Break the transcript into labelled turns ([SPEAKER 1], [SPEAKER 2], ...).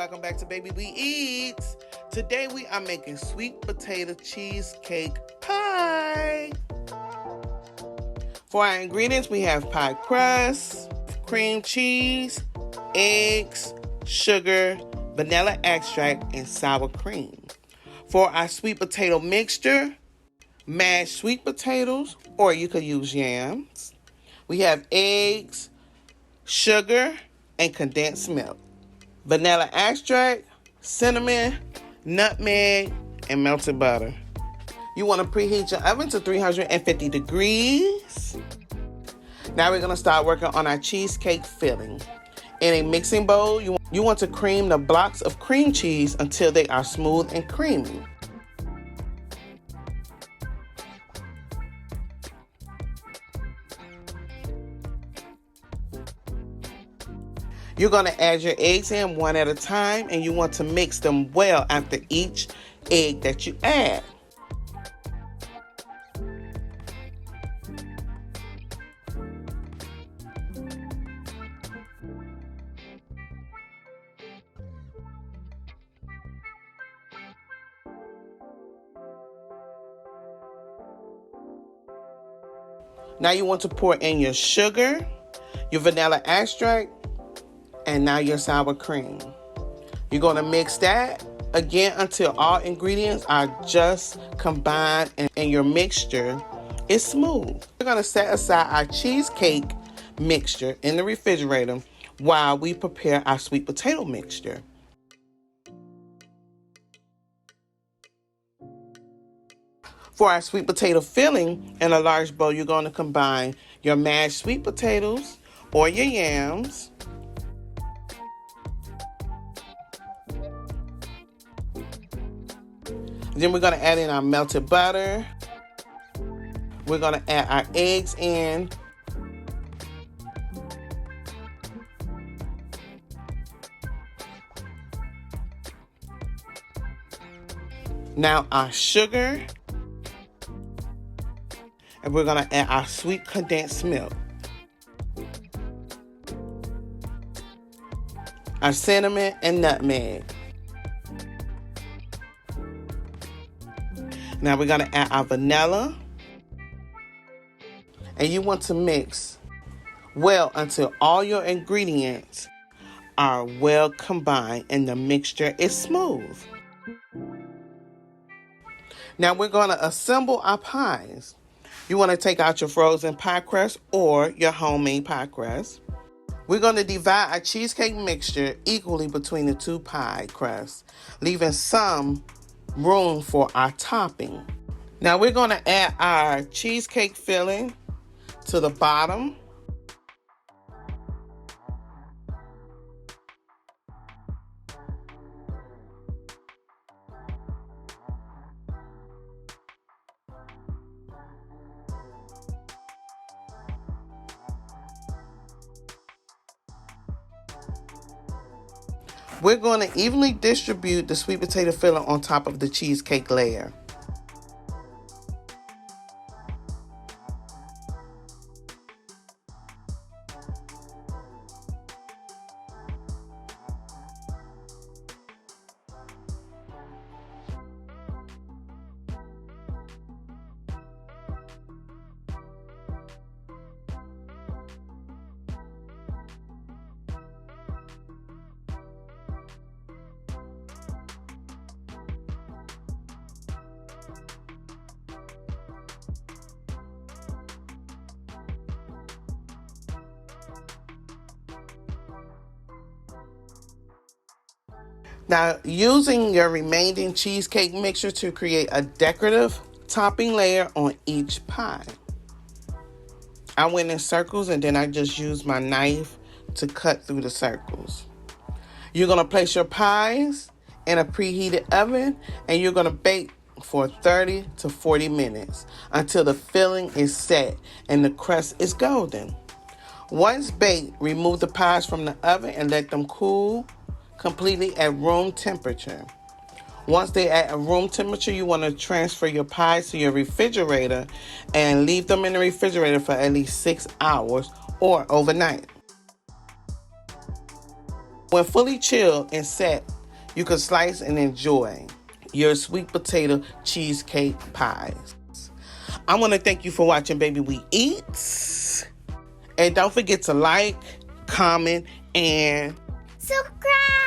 [SPEAKER 1] welcome back to Baby We Eats. Today we are making sweet potato cheesecake pie. For our ingredients, we have pie crust, cream cheese, eggs, sugar, vanilla extract, and sour cream. For our sweet potato mixture, mashed sweet potatoes, or you could use yams. We have eggs, sugar, and condensed milk. Vanilla extract, cinnamon, nutmeg, and melted butter. You want to preheat your oven to 350 degrees. Now we're going to start working on our cheesecake filling. In a mixing bowl, you want to cream the blocks of cream cheese until they are smooth and creamy. You're going to add your eggs in one at a time, and you want to mix them well after each egg that you add. Now you want to pour in your sugar, your vanilla extract, and now your sour cream. You're going to mix that again until all ingredients are just combined and your mixture is smooth. We're going to set aside our cheesecake mixture in the refrigerator while we prepare our sweet potato mixture. For our sweet potato filling, in a large bowl, you're going to combine your mashed sweet potatoes or your yams, then we're going to add in our melted butter. We're going to add our eggs in. Now our sugar. And we're going to add our sweet condensed milk. Our cinnamon and nutmeg. Now we're going to add our vanilla. And you want to mix well until all your ingredients are well combined and the mixture is smooth. Now we're going to assemble our pies. You want to take out your frozen pie crust or your homemade pie crust. We're going to divide our cheesecake mixture equally between the two pie crusts, leaving some room for our topping. Now we're going to add our cheesecake filling to the bottom. We're going to evenly distribute the sweet potato filling on top of the cheesecake layer. Now, using your remaining cheesecake mixture to create a decorative topping layer on each pie. I went in circles and then I just used my knife to cut through the circles. You're going to place your pies in a preheated oven and you're going to bake for 30 to 40 minutes until the filling is set and the crust is golden. Once baked, remove the pies from the oven and let them cool completely at room temperature. Once they're at a room temperature, you want to transfer your pies to your refrigerator and leave them in the refrigerator for at least 6 hours or overnight. When fully chilled and set, you can slice and enjoy your sweet potato cheesecake pies. I want to thank you for watching Baby We Eat. And don't forget to like, comment, and
[SPEAKER 2] subscribe.